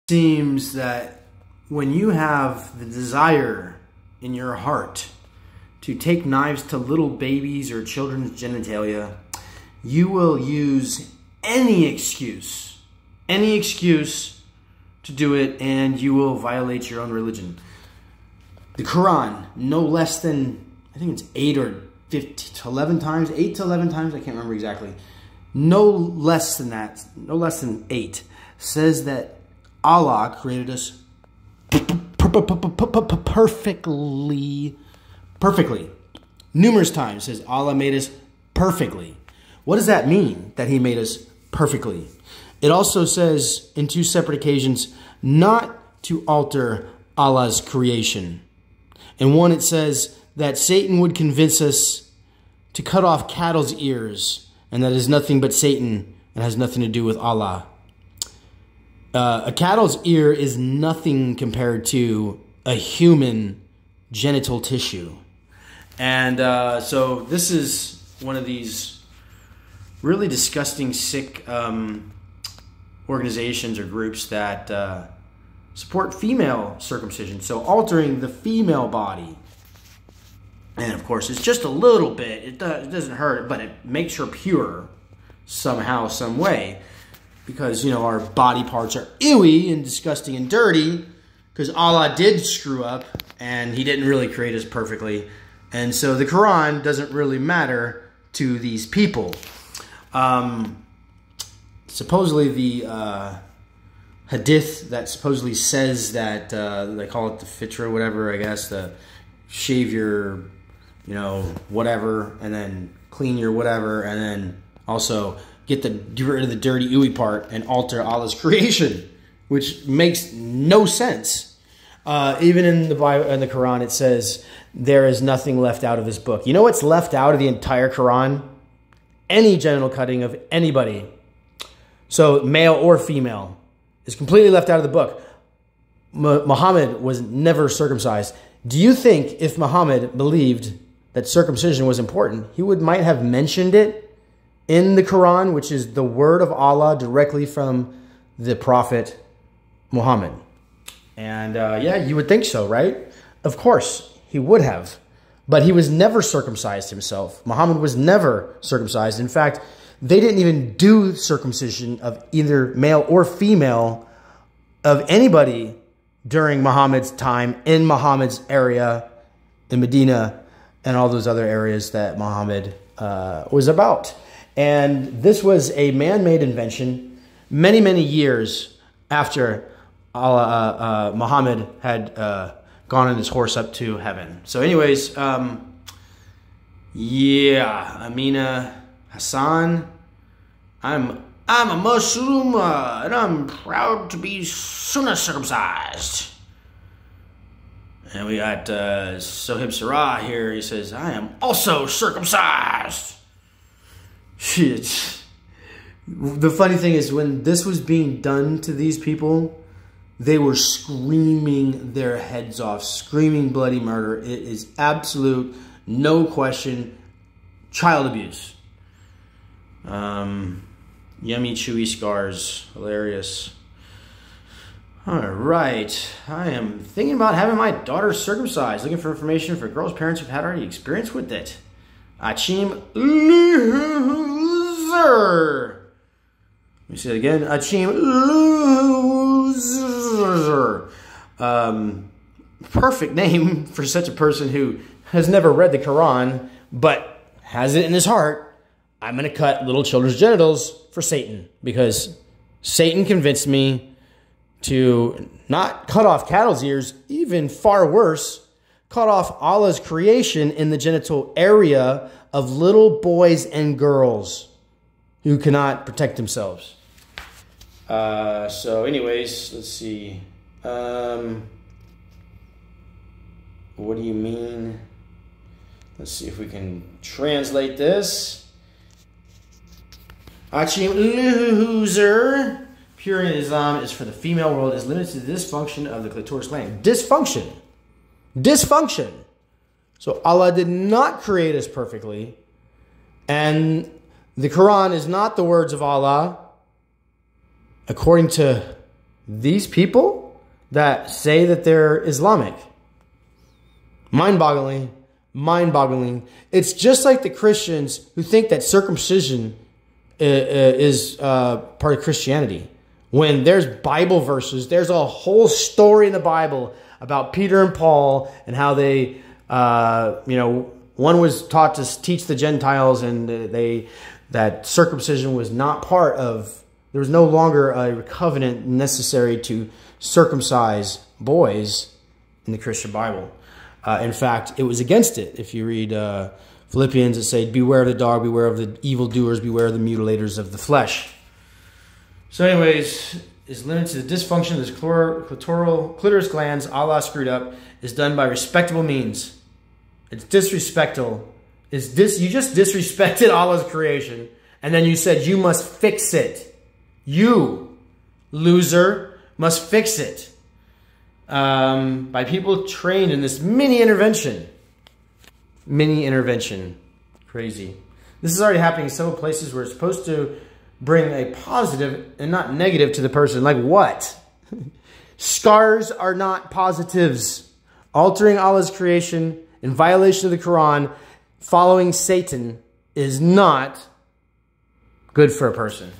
Seems that when you have the desire in your heart to take knives to little babies or children's genitalia, you will use any excuse to do it, and you will violate your own religion. The Quran, no less than, I think it's 8 to 11 times, I can't remember exactly. No less than that, no less than 8, says that Allah created us perfectly. Numerous times says Allah made us perfectly. What does that mean, that he made us perfectly? It also says in 2 separate occasions not to alter Allah's creation. In one it says that Satan would convince us to cut off cattle's ears, and that is nothing but Satan and has nothing to do with Allah. A cattle's ear is nothing compared to a human genital tissue. And so this is one of these really disgusting, sick organizations or groups that support female circumcision. So altering the female body. And of course, it's just a little bit. It doesn't hurt, but it makes her pure somehow, some way. Because, you know, our body parts are ewy and disgusting and dirty. Because Allah did screw up, and he didn't really create us perfectly. And so the Quran doesn't really matter to these people. Supposedly the hadith that supposedly says that, they call it the fitra, whatever, I guess, the shave your, you know, whatever, and then clean your whatever, and then also get rid of the dirty, ooey part and alter Allah's creation, which makes no sense. Even in the Bible, in the Quran, it says there is nothing left out of this book. You know what's left out of the entire Quran? Any genital cutting of anybody, so male or female, is completely left out of the book. Muhammad was never circumcised. Do you think if Muhammad believed that circumcision was important, he might have mentioned it in the Quran, which is the word of Allah directly from the Prophet Muhammad? And yeah, you would think so, right? Of course, he would have. But he was never circumcised himself. Muhammad was never circumcised. In fact, they didn't even do circumcision of either male or female of anybody during Muhammad's time, in Muhammad's area, in Medina, and all those other areas that Muhammad was about. And this was a man-made invention many, many years after Muhammad had gone on his horse up to heaven. So anyways, yeah, Amina Hassan, I'm a Muslim, and I'm proud to be Sunnah circumcised. And we got Sohib Sarah here. He says, I am also circumcised. Shit. The funny thing is, when this was being done to these people, they were screaming their heads off, screaming bloody murder. It is absolute, no question, child abuse. Yummy, chewy scars. Hilarious. All right. I am thinking about having my daughter circumcised. Looking for information for girls' parents who've had already experience with it. Achim loser. Let me say it again. Achim loser. Perfect name for such a person who has never read the Quran, but has it in his heart. I'm going to cut little children's genitals for Satan, because Satan convinced me to not cut off cattle's ears, even far worse, cut off Allah's creation in the genital area of little boys and girls who cannot protect themselves. So anyways, let's see. What do you mean? Let's see if we can translate this. Achim loser. Pure in Islam is for the female world, is limited to the dysfunction of the clitoris gland. Dysfunction. Dysfunction. So Allah did not create us perfectly. And the Quran is not the words of Allah, according to these people that say that they're Islamic. Mind-boggling. Mind-boggling. It's just like the Christians who think that circumcision is part of Christianity. When there's Bible verses, there's a whole story in the Bible about Peter and Paul and how they, one was taught to teach the Gentiles, and that circumcision was not part of. There was no longer a covenant necessary to circumcise boys in the Christian Bible. In fact, it was against it. If you read Philippians, it says, beware of the dog, beware of the evildoers, beware of the mutilators of the flesh. So anyways, is limited to the dysfunction of the clitoris glands, Allah screwed up, is done by respectable means. It's disrespectful. You just disrespected Allah's creation, and then you said you must fix it. You, loser, must fix it. By people trained in this mini intervention. Mini intervention. Crazy. This is already happening in several places where it's supposed to bring a positive and not negative to the person. Like what? Scars are not positives. Altering Allah's creation in violation of the Qur'an, following Satan, is not good for a person.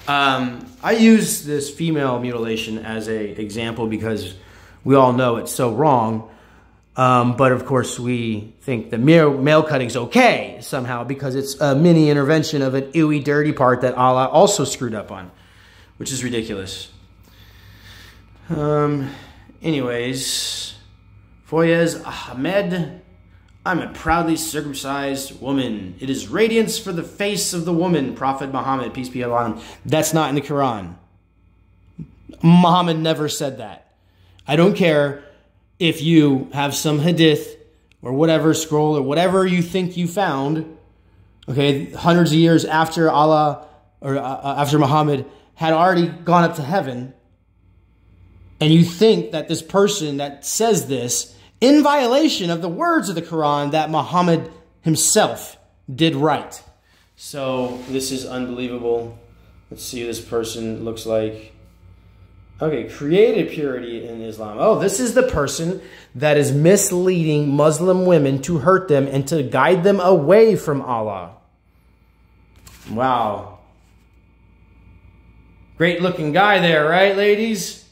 I use this female mutilation as an example because we all know it's so wrong. But of course, we think the male cutting's okay somehow because it's a mini intervention of an ooey dirty part that Allah also screwed up on, which is ridiculous. Anyways, Foyez Ahmed, I'm a proudly circumcised woman. It is radiance for the face of the woman, Prophet Muhammad, peace be upon him. That's not in the Quran. Muhammad never said that. I don't care if you have some hadith or whatever scroll or whatever you think you found, okay, hundreds of years after Allah or after Muhammad had already gone up to heaven, and you think that this person that says this in violation of the words of the Quran that Muhammad himself did right. So this is unbelievable. Let's see what this person looks like. Okay, created purity in Islam. Oh, this is the person that is misleading Muslim women to hurt them and to guide them away from Allah. Wow. Great looking guy there, right, ladies?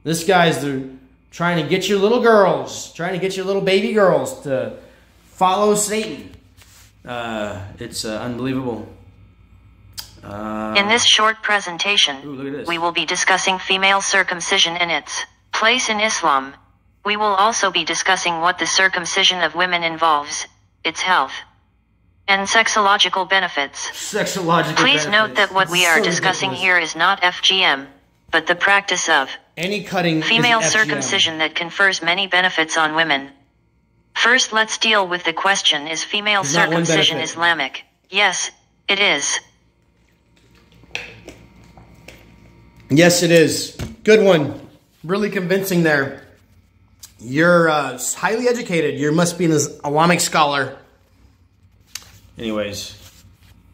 This guy's trying to get your little girls, trying to get your little baby girls to follow Satan. It's unbelievable. In this short presentation, we will be discussing female circumcision and its place in Islam. We will also be discussing what the circumcision of women involves, its health, and sexological benefits. Please note that what we are discussing here is not FGM, but the practice of any cutting female circumcision that confers many benefits on women. First, let's deal with the question, is female circumcision Islamic? Yes, it is. Yes, it is. Good one. Really convincing there. You're highly educated. You must be an Islamic scholar. Anyways,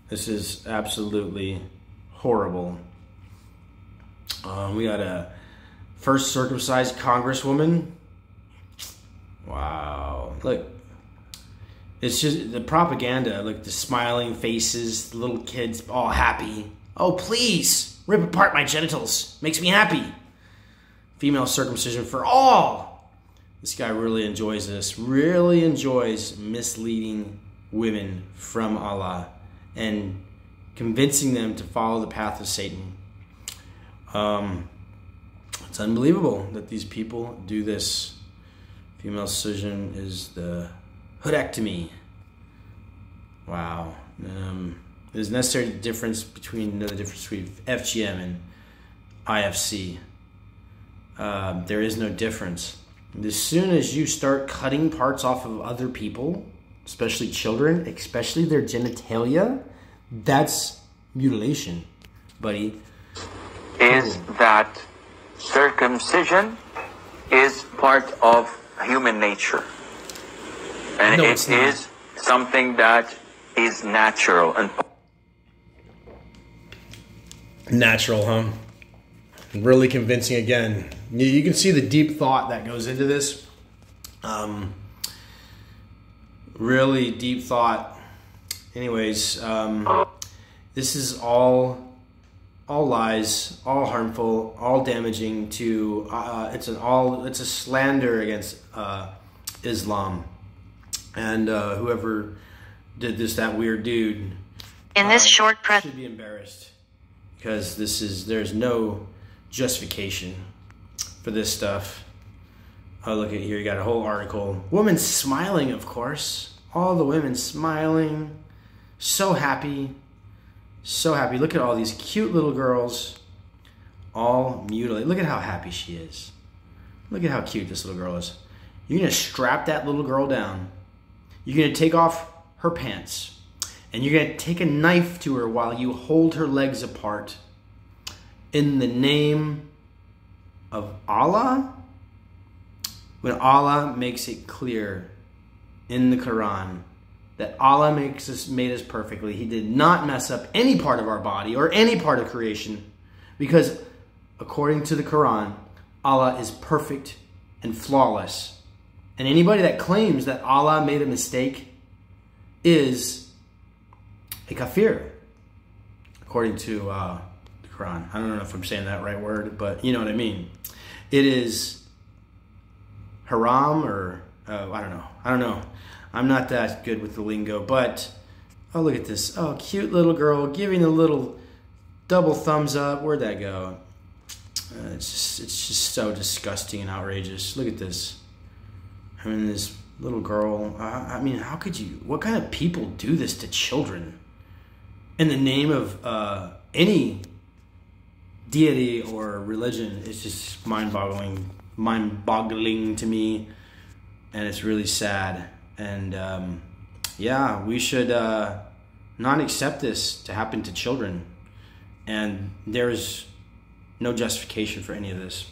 this is absolutely horrible. We got a first circumcised congresswoman. Wow. Look. It's just the propaganda. Look, the smiling faces, the little kids all happy. Oh, please. Rip apart my genitals. Makes me happy. Female circumcision for all. This guy really enjoys this. Really enjoys misleading women from Allah and convincing them to follow the path of Satan. It's unbelievable that these people do this. Female circumcision is the hoodectomy. Wow. There's necessary difference between FGM and IFC. There is no difference. As soon as you start cutting parts off of other people, especially children, especially their genitalia, that's mutilation, buddy. Is that circumcision is part of human nature. And no, it is something that is natural and natural, huh? Really convincing again. You can see the deep thought that goes into this. Really deep thought. Anyways, this is all lies, all harmful, all damaging to. It's a slander against Islam, and whoever did this, that weird dude. In this short should be embarrassed, because there's no justification for this stuff. Oh, look at here, you got a whole article. Women smiling, of course. All the women smiling. So happy. So happy. Look at all these cute little girls. All mutilated. Look at how happy she is. Look at how cute this little girl is. You're going to strap that little girl down. You're going to take off her pants. And you're going to take a knife to her while you hold her legs apart. In the name of Allah? When Allah makes it clear in the Qur'an that Allah made us perfectly. He did not mess up any part of our body or any part of creation, because according to the Qur'an, Allah is perfect and flawless. And anybody that claims that Allah made a mistake is a kafir, according to the Qur'an. I don't know if I'm saying that right word, but you know what I mean. It is haram, or I don't know. I'm not that good with the lingo, but oh, look at this. Oh, cute little girl giving a little double thumbs up. Where'd that go? It's just so disgusting and outrageous. Look at this. I mean, this little girl. I mean, how could you? What kind of people do this to children in the name of any deity or religion? It's just mind-boggling to me, and it's really sad. And yeah, we should not accept this to happen to children, and there is no justification for any of this.